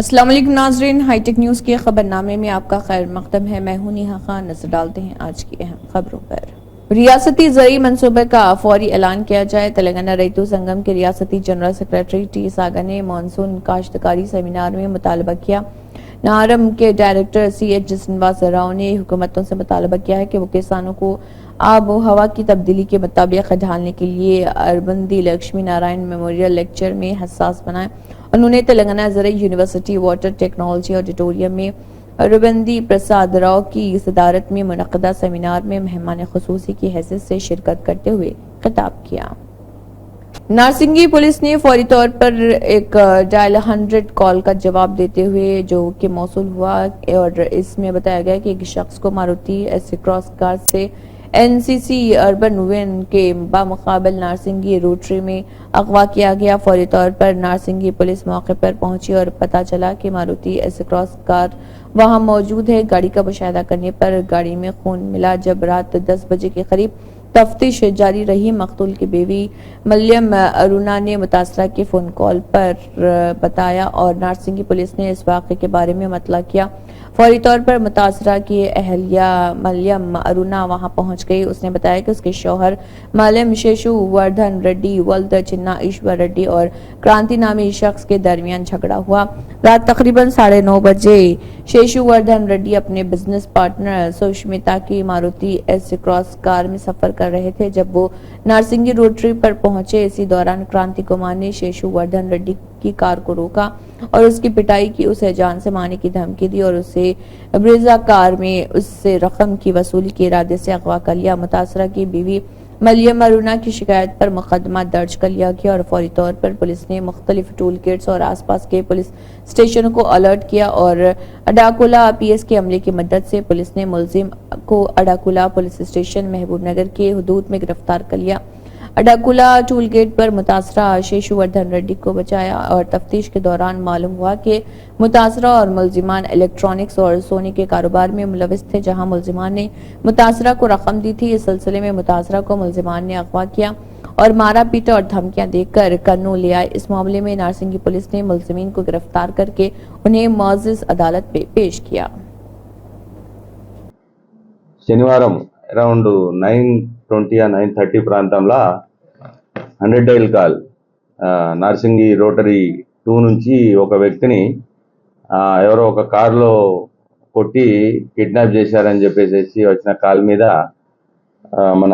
अस्सलाम वालेकुम नाज़रीन, हाईटेक न्यूज़ के खबरनामे में आपका खैर मकदम है। मैं हूं नेहा खान। नजर डालते हैं आज की अहम खबरों पर। रियासती ज़रई मनसूबे का फौरी ऐलान किया जाए। तेलंगाना रैतू संगम के रियासती जनरल सेक्रेटरी टी सागा ने मानसून काश्तकारी सेमिनार में मुतालबा किया। नारम के डायरेक्टर CH श्रीनिवास राव ने हुकूमतों से मुतालबा किया है कि वो किसानों को आब व हवा की तब्दीली के मुताबिक ढालने के लिए अरबंदी लक्ष्मी नारायण मेमोरियल लेक्चर में हसास बनाए। उन्होंने तेलंगाना ज़रई यूनिवर्सिटी वाटर टेक्नोलॉजी ऑडिटोरियम में अरबंदी प्रसाद राव की सदारत में मुनक़दा सेमिनार में मेहमान ख़ुसूसी की हैसियत से शिरकत करते हुए खिताब किया। नारसिंगी पुलिस ने फौरी तौर पर एक डायल 100 कॉल का जवाब देते हुए जो कि मौसूल हुआ और इसमें बताया गया कि एक शख्स को मारुति एस क्रॉस कार से NCC अर्बन वैन के बामुकाबल नारसिंगी रोटरी में अगवा किया गया। फौरी तौर पर नारसिंगी पुलिस मौके पर पहुंची और पता चला कि मारुति एस क्रॉस कार वहां मौजूद है। गाड़ी का मुशाहिदा करने पर गाड़ी में खून मिला। जब रात 10 बजे के करीब तफ्तीश जारी रही, मकतूल की बीवी मल्यम अरुणा ने मुतासरा के फोन कॉल पर बताया और नारसिंगी पुलिस ने इस वाक़े के बारे में मतला किया। फौरी तौर पर मुतासरा की अहलिया मल्यम अरुणा वहां पहुंच गई। उसने बताया कि उसके शौहर मल्यम शेषु वर्धन रेड्डी वल्द चिन्ना ईश्वर रेड्डी और क्रांति नामी शख्स के दरमियान झगड़ा हुआ। रात तकरीबन 9:30 बजे शेषु वर्धन रेड्डी अपने बिजनेस पार्टनर सुष्मिता की मारुति एस क्रॉस कार में सफर कर रहे थे। जब वो नारसिंगी रोटरी पर पहुंचे, इसी दौरान क्रांति कुमार ने शेषु वर्धन रेड्डी की कार को रोका और उसकी पिटाई की, उसे जान से मारने की धमकी दी और उसे ब्रेजा कार में उससे रकम की वसूली के इरादे से अगवा कर लिया। मुतासरा की बीवी मल्यम अरुणा की शिकायत पर मुकदमा दर्ज कर लिया गया और फौरी तौर पर पुलिस ने मुख्तलिफ टूल किट्स और आसपास के पुलिस स्टेशनों को अलर्ट किया और अडाकुला PS के अमले की मदद से पुलिस ने मुलजिम को अडाकुला पुलिस स्टेशन महबूब नगर के हुदूद में गिरफ्तार कर लिया। अडाकुला टूल गेट पर मुतासरा शेषु वर्धन रेड्डी को बचाया और तफ्तीश के दौरान मालूम हुआ कि मुतासरा और मुलजिमान इलेक्ट्रॉनिक्स और सोने के कारोबार में मुलविस थे। जहां मुलजिमान ने मुतासरा को रकम दी थी। इस सिलसिले में मुतासरा को मुलजिमान ने अगवा किया और मारा पीटा और धमकियां देकर कन्नू ले आए। इस मामले में नारसिंगी पुलिस ने मुलजिमीन को गिरफ्तार करके उन्हें मुअज़्ज़ज़ अदालत में पेश किया। శనివారం అరౌండ్ 9:20 or 9:30 ప్రాంతంలో 100 డైల్ కాల్ నార్సింగి రోటరీ 2 నుంచి ఒక వ్యక్తిని ఎవరో ఒక కారులో కొట్టి కిడ్నాప్ చేశారని చెప్పేసి వచ్చిన కాల్ మీద మన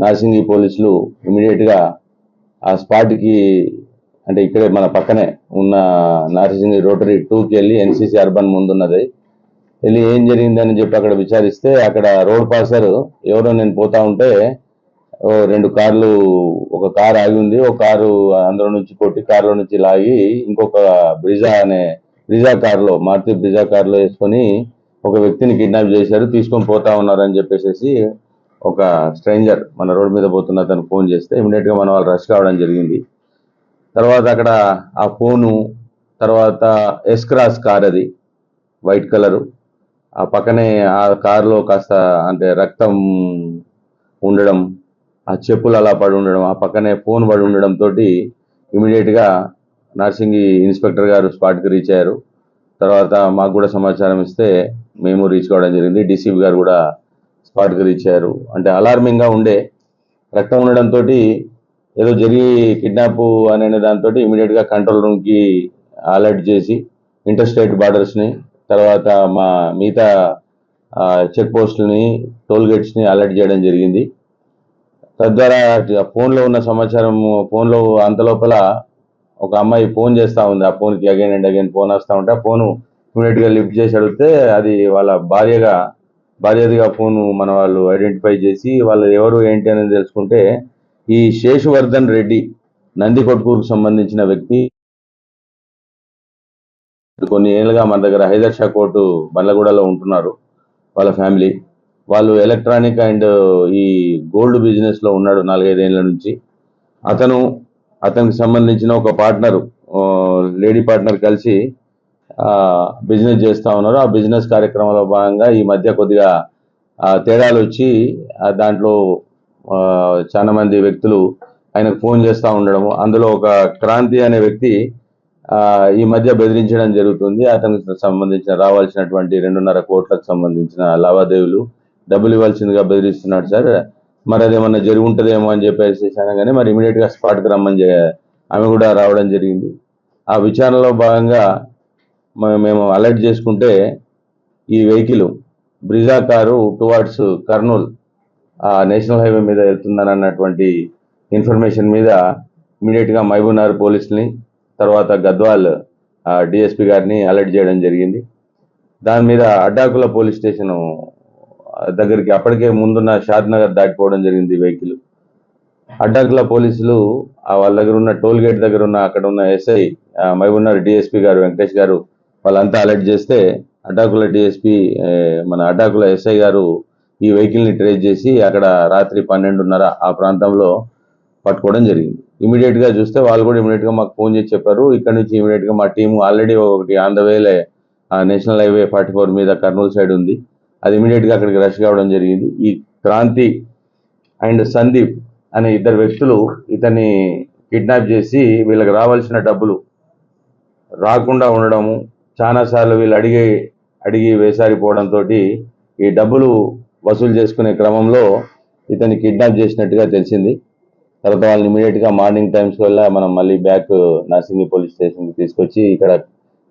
నార్సింగి పోలీసులు ఇమీడియట్గా ఆ స్పాట్కి, అంటే ఇక్కడే మన పక్కనే ఉన్న నార్సింగి రోటరీ 2కి వెళ్ళి NCC అర్బన్ ముందున్నది వెళ్ళి ఏం జరిగిందని చెప్పి అక్కడ విచారిస్తే అక్కడ రోడ్ పాసర్ ఎవరో నేను పోతా ఉంటే 2 కార్లు, ఒక కారు ఆగి ఉంది, ఒక కారు అందులో నుంచి కొట్టి కారులో నుంచి లాగి ఇంకొక బ్రిజా కారులో, మారుతి బ్రిజా కారులో వేసుకొని ఒక వ్యక్తిని కిడ్నాప్ చేశారు, తీసుకొని పోతా ఉన్నారని చెప్పేసి ఒక స్ట్రేంజర్ మన రోడ్ మీద పోతున్న అతను ఫోన్ చేస్తే ఇమీడియట్గా మన వాళ్ళు రష్ కావడం జరిగింది. తర్వాత అక్కడ ఆ ఫోను, తర్వాత ఎస్ క్రాస్ కార్, అది వైట్ కలరు, ఆ పక్కనే ఆ కారులో కాస్త అంటే రక్తం ఉండడం, ఆ చెప్పులు అలా పడి ఉండడం, ఆ పక్కనే ఫోన్ పడి ఉండడం తోటి ఇమీడియట్గా నార్సింగి ఇన్స్పెక్టర్ గారు స్పాట్కి రీచ్ అయ్యారు. తర్వాత మాకు కూడా సమాచారం ఇస్తే మేము రీచ్ కావడం జరిగింది. DCP గారు కూడా స్పాట్కి రీచ్ అయ్యారు. అంటే అలార్మింగ్గా ఉండే రక్తం ఉండడంతో ఏదో జరిగి కిడ్నాప్ అనే దాంతో ఇమీడియట్గా కంట్రోల్ రూమ్కి అలర్ట్ చేసి ఇంటర్ స్టేట్ బార్డర్స్ని, తర్వాత మా మిగతా చెక్ పోస్టులని, టోల్ గేట్స్ని అలర్ట్ చేయడం జరిగింది. తద్వారా ఫోన్లో ఉన్న సమాచారం, ఫోన్లో అంతలోపల ఒక అమ్మాయి ఫోన్ చేస్తూ ఉంది. ఆ ఫోన్కి అగైన్ అండ్ అగైన్ ఫోన్ వస్తూ ఉంటే ఆ ఫోను ఇమీడియట్గా లిఫ్ట్ చేసి అడిగితే అది వాళ్ళ భార్యదిగా ఫోను మన వాళ్ళు ఐడెంటిఫై చేసి వాళ్ళు ఎవరు ఏంటి అనేది తెలుసుకుంటే ఈ శేషువర్ధన్ రెడ్డి నందికొట్కూరుకు సంబంధించిన వ్యక్తి. కొన్ని ఏళ్ళుగా మన దగ్గర హైదర్ షా కోర్టు బండ్లగూడలో ఉంటున్నారు. వాళ్ళ ఫ్యామిలీ వాళ్ళు ఎలక్ట్రానిక్ అండ్ ఈ గోల్డ్ బిజినెస్ లో ఉన్నాడు 4-5 ఏళ్ల నుంచి. అతనికి సంబంధించిన ఒక పార్ట్నర్, లేడీ పార్ట్నర్ కలిసి బిజినెస్ చేస్తా ఉన్నారు. ఆ బిజినెస్ కార్యక్రమంలో భాగంగా ఈ మధ్య కొద్దిగా తేడాలు వచ్చి దాంట్లో చాలా మంది వ్యక్తులు ఆయనకు ఫోన్ చేస్తూ ఉండడము. అందులో ఒక క్రాంతి అనే వ్యక్తి ఈ మధ్య బెదిరించడం జరుగుతుంది. అతనికి సంబంధించిన రావాల్సినటువంటి 2.5 కోట్లకు సంబంధించిన లావాదేవీలు డబ్బులు ఇవ్వాల్సిందిగా బెదిరిస్తున్నాడు సార్. మరి అదేమన్నా జరిగి ఉంటుందేమో అని చెప్పేసి అనగానే మరి ఇమీడియట్ గా స్పాట్కి రమ్మని ఆమె కూడా రావడం జరిగింది. ఆ విచారణలో భాగంగా మేము అలర్ట్ చేసుకుంటే ఈ vehicle Brezza car towards Kurnool national highway మీద వెళ్తుందని అన్నటువంటి ఇన్ఫర్మేషన్ మీద ఇమీడియట్ గా మహబూబ్నగర్ పోలీసుని, తర్వాత గద్వాల్ డిఎస్పీ గారిని అలర్ట్ చేయడం జరిగింది. దాని మీద అడ్డాకుల పోలీస్ స్టేషన్ దగ్గరికి అప్పటికే ముందున్న షాద్ నగర్ దాటిపోవడం జరిగింది వెహికల్. అడ్డాకుల పోలీసులు వాళ్ళ దగ్గర ఉన్న టోల్ గేట్ దగ్గర ఉన్న అక్కడ ఉన్న ఎస్ఐ మహబూబ్నగర్ డిఎస్పీ గారు వెంకటేష్ గారు వాళ్ళంతా అలర్ట్ చేస్తే అడ్డాకుల డిఎస్పీ మన అడ్డాకుల ఎస్ఐ గారు ఈ వెహికల్ ని ట్రేస్ చేసి అక్కడ రాత్రి 12:30 ఆ ప్రాంతంలో పట్టుకోవడం జరిగింది. ఇమీడియట్ గా చూస్తే వాళ్ళు కూడా ఇమీడియట్ గా మాకు ఫోన్ చేసి చెప్పారు. ఇక్కడ నుంచి ఇమీడియట్ గా మా టీం ఆల్రెడీ ఒకటి ఆన్ ద వేలే నేషనల్ హైవే 44 మీద కర్నూలు సైడ్ ఉంది. అది ఇమీడియట్ గా అక్కడికి రష్ కావడం జరిగింది. ఈ క్రాంతి అండ్ సందీప్ అనే ఇద్దరు వ్యక్తులు ఇతన్ని కిడ్నాప్ చేసి వీళ్ళకి రావాల్సిన డబ్బులు రాకుండా ఉండడము, చాలాసార్లు వీళ్ళు అడిగి వేసారిపోవడంతో ఈ డబ్బులు వసూలు చేసుకునే క్రమంలో ఇతన్ని కిడ్నాప్ చేసినట్టుగా తెలిసింది. తర్వాత వాళ్ళని ఇమీడియట్ గా మార్నింగ్ టైమ్స్ వల్ల మనం మళ్ళీ బ్యాక్ నార్సింగి పోలీస్ స్టేషన్ కి తీసుకొచ్చి ఇక్కడ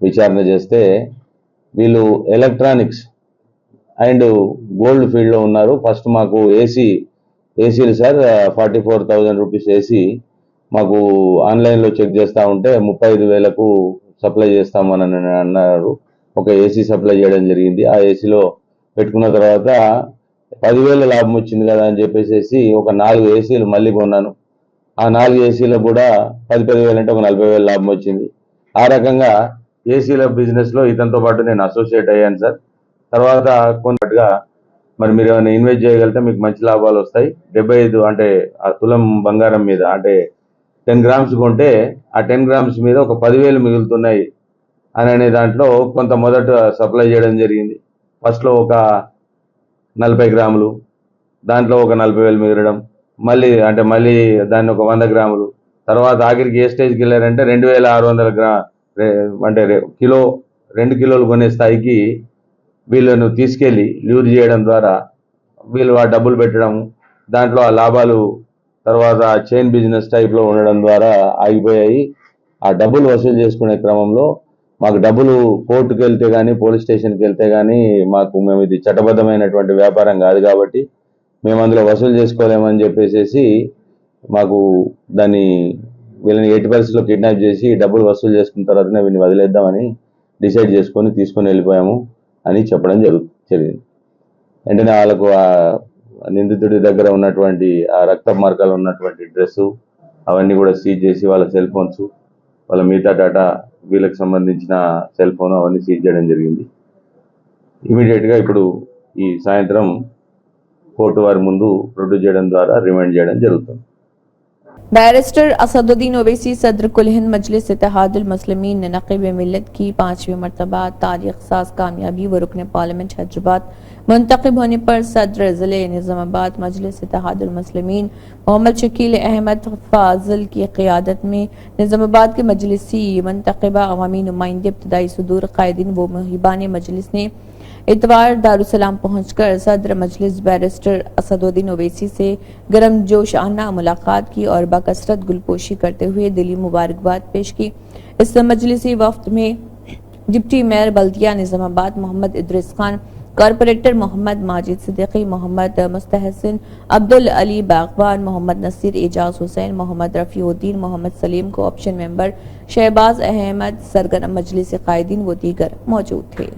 విచారణ చేస్తే వీళ్ళు ఎలక్ట్రానిక్స్ అండ్ గోల్డ్ ఫీల్డ్ లో ఉన్నారు. ఫస్ట్ మాకు ఏసీలు సార్ 44,000 రూపీస్ ఏసీ మాకు ఆన్లైన్ లో చెక్ చేస్తా ఉంటే 35,000కు సప్లై చేస్తామని అన్నారు. ఒక ఏసీ సప్లై చేయడం జరిగింది. ఆ ఏసీలో పెట్టుకున్న తర్వాత 10,000 లాభం వచ్చింది కదా అని చెప్పేసి ఒక 4 ఏసీలు మళ్ళీ కొన్నాను. ఆ 4 ఏసీలో కూడా 10,000 అంటే ఒక 40,000 లాభం వచ్చింది. ఆ రకంగా ఏసీల బిజినెస్ లో ఇతనితో పాటు నేను అసోసియేట్ అయ్యాను సార్. తర్వాత కొన్నట్టుగా మరి మీరు ఏమైనా ఇన్వెస్ట్ చేయగలిగితే మీకు మంచి లాభాలు వస్తాయి. 75 అంటే ఆ తులం బంగారం మీద అంటే 10 గ్రామ్స్ కొంటే ఆ 10 గ్రామ్స్ మీద ఒక 10,000 మిగులుతున్నాయి అని అనే దాంట్లో కొంత మొదట సప్లై చేయడం జరిగింది. ఫస్ట్ లో ఒక 40 గ్రాములు, దాంట్లో ఒక 40,000 మిగలడం, మళ్ళీ దాన్ని ఒక 100 గ్రాములు, తర్వాత ఆఖరికి ఏ స్టేజ్కి వెళ్ళారంటే 2,600 అంటే 2 కిలోలు కొనే స్థాయికి వీళ్ళను తీసుకెళ్లి ల్యూర్ చేయడం ద్వారా వీళ్ళు ఆ డబ్బులు పెట్టడం, దాంట్లో ఆ లాభాలు తర్వాత చైన్ బిజినెస్ టైప్ లో ఉండడం ద్వారా ఆగిపోయాయి. ఆ డబ్బులు వసూలు చేసుకునే క్రమంలో మాకు డబ్బులు కోర్టుకు వెళ్తే గానీ, పోలీస్ స్టేషన్కి వెళ్తే గానీ మేము ఇది చట్టబద్ధమైనటువంటి వ్యాపారం కాదు కాబట్టి మేము అందులో వసూలు చేసుకోలేమని చెప్పేసి మాకు వీళ్ళని ఎట్టి పరిస్థితుల్లో కిడ్నాప్ చేసి డబ్బులు వసూలు చేసుకున్న తర్వాతనే వీళ్ళని వదిలేద్దామని డిసైడ్ చేసుకొని తీసుకొని వెళ్ళిపోయాము అని చెప్పడం జరిగింది. వెంటనే వాళ్ళకు ఆ నిందితుడి దగ్గర ఉన్నటువంటి ఆ రక్త మార్గాలు ఉన్నటువంటి డ్రెస్సు అవన్నీ కూడా సీజ్ చేసి వాళ్ళ సెల్ ఫోన్స్, వాళ్ళ మిగతా డేటా, వీళ్ళకి సంబంధించిన సెల్ ఫోన్ అవన్నీ సీజ్ చేయడం జరిగింది. ఇమీడియట్ గా ఇప్పుడు ఈ సాయంత్రం కోర్టు వారి ముందు ప్రొడ్యూస్ చేయడం ద్వారా రిమాండ్ చేయడం జరుగుతుంది. बैरिस्टर असदुद्दीन ओवैसी सदर कुल हिंद मजलिस इत्तेहादुल मुस्लिमीन ने नक़ीब मिल्लत की 5वीं मरतबा तारीख साज कामयाबी व रुकन पार्लियामेंट हैदराबाद मुंतखब होने पर सदर ज़िले निज़ामाबाद मजलिस इत्तेहादुल मुस्लिमीन मोहम्मद शकील अहमद फाजिल की क़ियादत में निज़ामाबाद के मजलिसी मुंतखबा अवामी नुमाइंदे इब्तदाई सुदूर कायदीन व मुहिबान मजलिस ने इतवार दारुसलाम पहुंचकर सदर मजलिस बैरिस्टर असदुद्दीन ओवैसी से गर्म जोशाना मुलाकात की और बाकसरत गुलपोशी करते हुए दिली मुबारकबाद पेश की। इस मजलिसी वफ्त में डिप्टी मेयर बल्दिया निज़ामाबाद मोहम्मद इद्रिस खान, कॉरपोरेटर मोहम्मद माजिद सिद्दीकी, मोहम्मद मुस्तहसिन, अब्दुल अली बागवान, मोहम्मद नसीर, एजाज हुसैन, मोहम्मद रफीउद्दीन, मोहम्मद सलीम को ऑप्शन मेंबर, शहबाज अहमद, सरगर्म मजलिस कायदीन व दीगर मौजूद थे।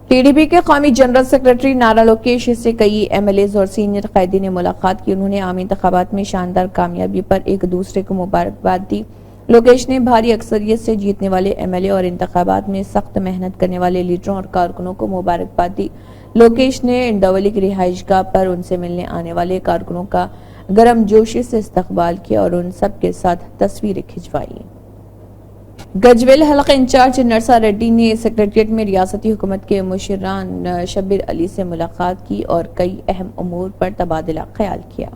टीडीपी के कौमी जनरल सेक्रेटरी नारा लोकेश से कई एमएलएज और सीनियर कायदीन ने मुलाकात की। उन्होंने आम इंतखाबात में शानदार कामयाबी पर एक दूसरे को मुबारकबाद दी। लोकेश ने भारी अक्सरियत से जीतने वाले एमएलए और इंतखाबात में सख्त मेहनत करने वाले लीडरों और कारकुनों को मुबारकबाद दी। लोकेश ने इंडवली की रिहाइशगाह पर उनसे मिलने आने वाले कारकुनों का गर्म जोशी से इस्तकबाल किया और उन सब के साथ तस्वीरें खिंचवाई। गजवेल हलका इंचार्ज नरसा रेड्डी ने सेक्रेटरिएट में रियासती हुकूमत के मुशीरान शब्बीर अली से मुलाकात की और कई अहम उमूर पर तबादला ख्याल किया।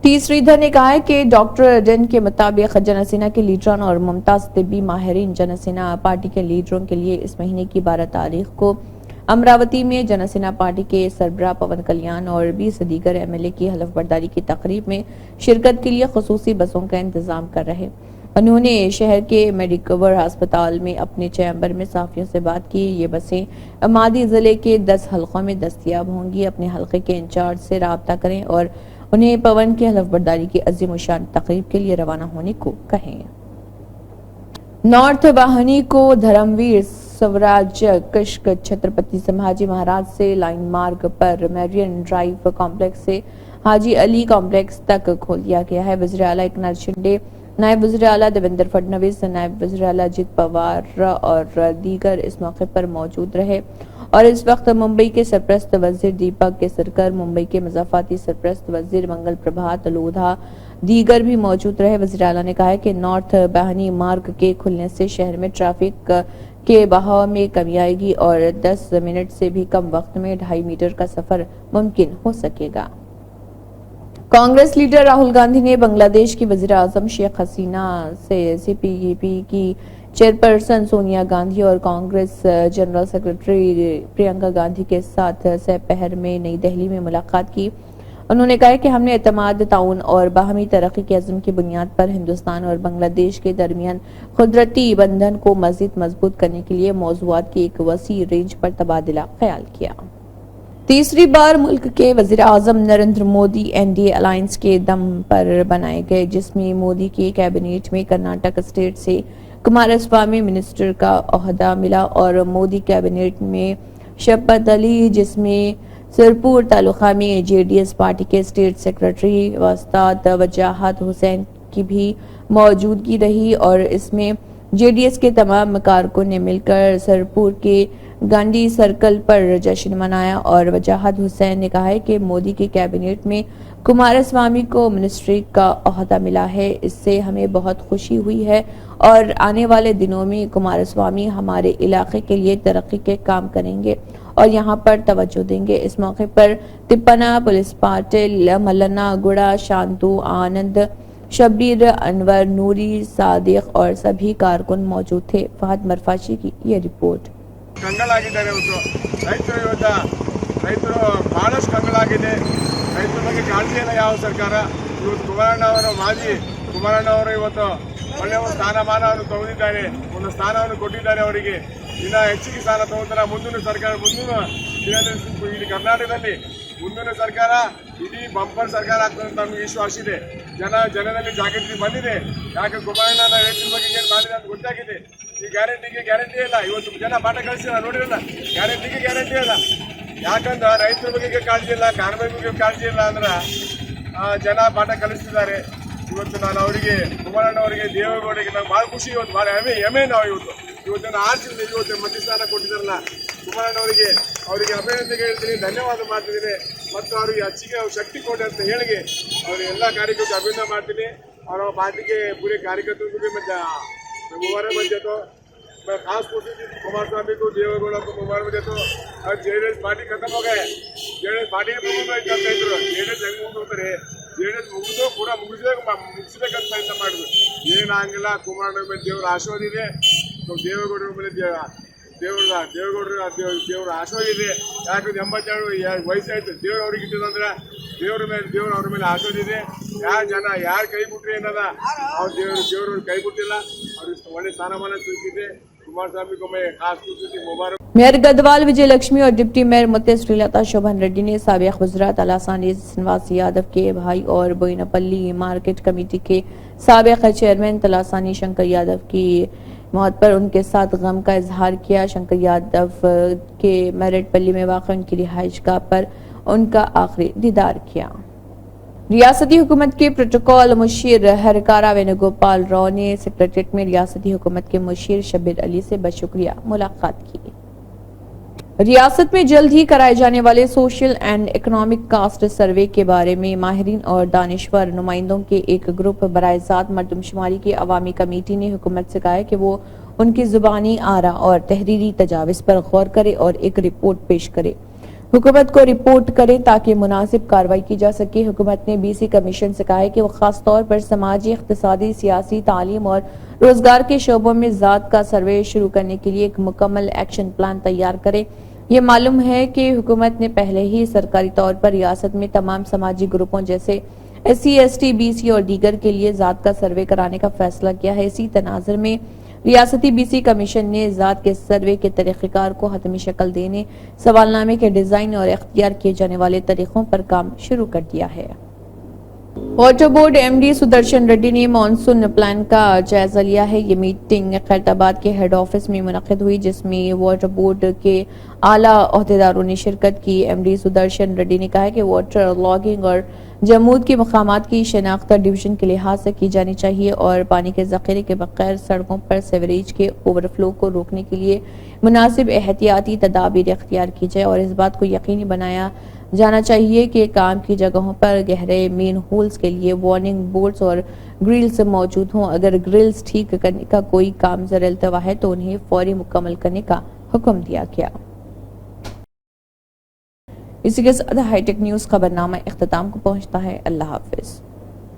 टी श्रीधर ने कहा है कि डॉक्टर डेन के मुताबिक जनसेना के लीडरान और मुमताज तिब्बी माहिरीन जनसेना पार्टी के लीडरों के लिए इस महीने की 12 तारीख को अमरावती में जनसेना पार्टी के सरबराह पवन कल्याण और 20 दीगर एमएलए की हलफ बर्दारी की तकरीब में शिरकत के लिए खुसूसी बसों का इंतजाम कर रहे। उन्होंने शहर के मेडिकवर अस्पताल में अपने चैम्बर में सहाफियों से बात की। ये बसें मादी जिले के 10 हलकों में दस्तयाब होंगी। अपने हलके के इंचार्ज से राब्ता करें और उन्हें पवन की हलफ बर्दारी की अजीम शान तकरीब के लिए रवाना होने को कहें। नॉर्थ वाहिनी को धर्मवीर स्वराज कश्क छत्रपति संभाजी महाराज से लाइन मार्ग पर मैरियन ड्राइव कॉम्प्लेक्स से हाजी अली कॉम्प्लेक्स तक खोल दिया गया है। वज़ीर आला एकनाथ शिंदे, नायब वज़ीर आला देवेंद्र फडणवीस, नायब वज़ीर आला अजित पवार और दीगर इस मौके पर मौजूद रहे और इस वक्त मुंबई के सरप्रस्त वजीर दीपक केसरकर, मुंबई के मज़ाफ़ाती सरप्रस्त वजीर मंगल प्रभात लोधा दीगर भी मौजूद रहे। वज़ीर आला ने कहा है कि नॉर्थ वाहिनी मार्ग के खुलने से शहर में ट्रैफिक के बहाव में कमी आएगी और 10 मिनट से भी कम वक्त में 2.5 मीटर का सफर मुमकिन हो सकेगा। कांग्रेस लीडर राहुल गांधी ने बांग्लादेश की वज़ीर आज़म शेख हसीना से सीपीपी की चेयरपर्सन सोनिया गांधी और कांग्रेस जनरल सेक्रेटरी प्रियंका गांधी के साथ सपहर में नई दिल्ली में मुलाकात की। उन्होंने कहा कि हमने एतमाद, ताउन और बाहमी तरक्की के अज़्म की बुनियाद पर हिंदुस्तान और बांग्लादेश के दरमियान कुदरती बंधन को मज़ीद मजबूत करने के लिए मौज़ूआत की एक वसी रेंज पर तबादला ख्याल किया। तीसरी बार मुल्क के वज़ीर आज़म नरेंद्र मोदी एनडीए अलायंस के दम पर बनाए गए, जिसमें मोदी के कैबिनेट में कर्नाटक स्टेट से कुमारस्वामी मिनिस्टर का ओहदा मिला और मोदी कैबिनेट में शफकत अली, जिसमें सिरपुर तालुका में जेडीएस पार्टी के स्टेट सेक्रेटरी वस्ताद वजाहत हुसैन की भी मौजूदगी रही और इसमें जेडीएस के तमाम कारकुन ने मिलकर सिरपुर के गांधी सर्कल पर जश्न मनाया और वजाहत हुसैन ने कहा है कि मोदी के कैबिनेट में कुमारस्वामी को मिनिस्ट्री का ओहदा मिला है। इससे हमें बहुत खुशी हुई है और आने वाले दिनों में कुमारस्वामी हमारे इलाके के लिए तरक्की के काम करेंगे और यहाँ पर तवज्जो देंगे। इस मौके पर तिप्पना, पुलिस पाटिल, मल्लना गुड़ा, शांतु, आनंद, शब्बीर, अनवर, नूरी, सादिक और सभी कारकुन मौजूद थे। फहद मरफाशी की ये रिपोर्ट। ಕಂಗಳಾಗಿದ್ದಾರೆ ರೈತರು ರೈತರು ಬಹಳಷ್ಟು ಕಂಗಳಾಗಿದೆ। ರೈತರ ಬಗ್ಗೆ ಕಾಳಜಿ ಇಲ್ಲ ಯಾವ ಸರ್ಕಾರ। ಇವತ್ತು ಕುಮಾರಣ್ಣ ಅವರು ಇವತ್ತು ಒಳ್ಳೆಯ ಒಂದು ಸ್ಥಾನಮಾನವನ್ನು ತಗೊಂಡಿದ್ದಾರೆ, ಒಂದು ಸ್ಥಾನವನ್ನು ಕೊಟ್ಟಿದ್ದಾರೆ ಅವರಿಗೆ। ಇನ್ನು ಹೆಚ್ಚಿಗೆ ಸ್ಥಾನ ತಗೋತಾರೆ ಮುಂದಿನ ಸರ್ಕಾರ। ಇಡೀ ಕರ್ನಾಟಕದಲ್ಲಿ ಮುಂದಿನ ಸರ್ಕಾರ ಇಡೀ ಬಂಪರ್ ಸರ್ಕಾರ ಆಗ್ತದೆ ಅಂತ ನಮಗೆ ವಿಶ್ವಾಸ ಇದೆ। ಜನರಲ್ಲಿ ಜಾಗೃತಿ ಬಂದಿದೆ। ಯಾಕೆ ಕುಮಾರಣ್ಣ ರೈತರ ಬಗ್ಗೆ ಏನು ಮಾಡಿದೆ ಅಂತ ಗೊತ್ತಾಗಿದೆ। ಈ ಗ್ಯಾರಂಟಿ ಇಲ್ಲ, ಇವತ್ತು ಜನ ಪಾಠ ಕಳಿಸಿಲ್ಲ ನೋಡಿರಲ್ಲ, ಗ್ಯಾರಂಟಿ ಇಲ್ಲ। ಯಾಕಂದ್ರೆ ರೈತರ ಬಗ್ಗೆ ಕಾಳಜಿ ಇಲ್ಲ, ಕಾರ್ಮಿಕರ ಬಗ್ಗೆ ಕಾಳಜಿ ಇಲ್ಲ ಅಂದ್ರೆ ಜನ ಪಾಠ ಕಲಿಸ್ತಿದ್ದಾರೆ। ಇವತ್ತು ನಾನು ಅವರಿಗೆ ಕುಮಾರಣ್ಣ ಅವರಿಗೆ ದೇವೇಗೌಡರಿಗೆ ನಾವು ಭಾಳ ಖುಷಿ, ಇವತ್ತು ಭಾಳ ಹೆಮ್ಮೆ ನಾವು ಇವತ್ತನ್ನು ಆರ್ಸಿಂದ ಇವತ್ತು ಮಧ್ಯಸ್ಥಾನ ಕೊಟ್ಟಿದ್ದಾರಲ್ಲ ಕುಮಾರಣ್ಣ ಅವರಿಗೆ ಅಭಿನಂದನೆ ಹೇಳ್ತೀನಿ, ಧನ್ಯವಾದ ಮಾಡ್ತಿದ್ದೀನಿ ಮತ್ತು ಅವರಿಗೆ ಹೆಚ್ಚಿಗೆ ಶಕ್ತಿ ಕೊಡಿ ಅಂತ ಹೇಳಿ ಅವ್ರಿಗೆ ಎಲ್ಲ ಕಾರ್ಯಕರ್ತರು ಅಭಿನಂದನೆ ಮಾಡ್ತೀನಿ। और पार्टी के पूरे कार्यकर्ताओं को भी मैं मुबारकबाद देता हूँ। मैं खास कोशिश कुमार स्वामी को, देवेगौड़ा को मुबारकबाद देता हूँ। और जेडीएस पार्टी खत्म हो गए, जेडीएस पार्टी जेडीएस ಹೆಂಗೆ ಹೋಗ್ತಾರೆ, जेडीएस ಮುಗಿದು ಕೂಡ ಮುಗಿಸ್ಬೇಕಂತ ಪ್ರಯತ್ನ ಮಾಡಿದ್ರು, ಏನಾಗಿಲ್ಲ। ಕುಮಾರಣ್ಣ ಮೇಲೆ ದೇವರ ಆಶೀರ್ವಾದ ಇದೆ, ದೇವೇಗೌಡರ ಮೇಲೆ ದೇವರ ಆಶೀರ್ವಾದ ಇದೆ। ಯಾಕಂದ್ರೆ 82 ವಯಸ್ಸಾಯ್ತು, ದೇವ್ರು ಅವ್ರಿಗೆ ಇಟ್ಟಿದಂದ್ರೆ ದೇವ್ರ ಅವ್ರ ಮೇಲೆ ಆಶೀರ್ವಾದ ಇದೆ। ಯಾರು ಕೈ ಬಿಟ್ರೆ ಏನದ ಅವ್ರು ದೇವ್ರ ಕೈ ಬಿಟ್ಟಿಲ್ಲ, ಅವ್ರಿಗೆ ಒಳ್ಳೆ ಸ್ಥಾನಮಾನ ಸಿಕ್ಕಿದೆ। कुमारस्वामी को मैं खास खुशी मुबारक। मेयर गदवाल विजय लक्ष्मी और डिप्टी मेयर मुत्ते श्रीलता शोभन रेड्डी ने साबिक गुजरात तलासानी श्रीनिवास यादव के भाई और बोइनपल्ली मार्केट कमेटी के साबिक चेयरमैन तलासानी शंकर यादव की मौत पर उनके साथ गम का इजहार किया। शंकर यादव के मेरठपल्ली में वाक़ उनकी रिहाइश गाह पर उनका आखिरी दीदार किया। रियासती हुकूमत के प्रोटोकॉल मुशीर हरकारा वेणुगोपाल राव ने सेक्रेटरीट में रियासती हुकूमत के मुशीर शब्बीर अली से बशुक्रिया मुलाकात की। रियासत में जल्द ही कराए जाने वाले सोशल एंड इकोनॉमिक कास्ट सर्वे के बारे में माहिरीन और दानिश्वर नुमाइंदों के एक ग्रुप बराए-ज़ात मर्दमशुमारी की अवामी कमेटी ने हुकूमत से कहा है कि वो उनकी जुबानी आरा और तहरीरी तजाविज़ पर गौर करे और एक रिपोर्ट पेश करे। हुकूमत को रिपोर्ट करें ताकि मुनासिब कार्रवाई की जा सके। हुकूमत ने BC कमीशन से कहा है कि वो खास तौर पर समाजी, इख्तिसादी, सियासी, तालीम और रोजगार के शोबों में ज़ात का सर्वे शुरू करने के लिए एक मुकम्मल एक्शन प्लान तैयार करे। ये मालूम है कि हुकूमत ने पहले ही सरकारी तौर पर रियासत में तमाम समाजी ग्रुपों जैसे SC, ST, BC और दीगर के लिए ज़ात का सर्वे कराने का फैसला किया है। इसी तनाज़ुर में रियासती BC कमीशन ने ज़ात के सर्वे के तरीक़ेकार को हतमी शक्ल देने, सवालनामे के डिज़ाइन और इख्तियार किए जाने वाले तरीक़ों पर काम शुरू कर दिया है। Water board MD Sudarshan Reddy ने मानसून प्लान का जायजा लिया है। ये मीटिंग खैरताबाद के हेड ऑफिस में मुनक़िद हुई, जिसमें वाटर बोर्ड के आला ओहदेदारों ने शिरकत की। MD सुदर्शन रेड्डी ने कहा है कि वाटर लॉगिंग और जमूद के मकामात की शनाख्त डिवीजन के लिहाज से की जानी चाहिए और पानी के ज़ख़ीरे के बगैर सड़कों पर सीवरेज के ओवरफ्लो को रोकने के लिए मुनासिब एहतियाती तदाबीर इख्तियार की जाए और इस बात को यकीनी बनाया जाना चाहिए कि काम की जगहों पर गहरे मेन होल्स के लिए वार्निंग बोर्ड्स और ग्रिल्स मौजूद हों। अगर ग्रिल्स ठीक करने का कोई काम ज़र इल्तवा है तो उन्हें फौरी मुकम्मल करने का हुक्म दिया गया। इसी के साथ हाईटेक न्यूज़ खबरनामा इख्तिताम को पहुंचता है। अल्लाह हाफिज।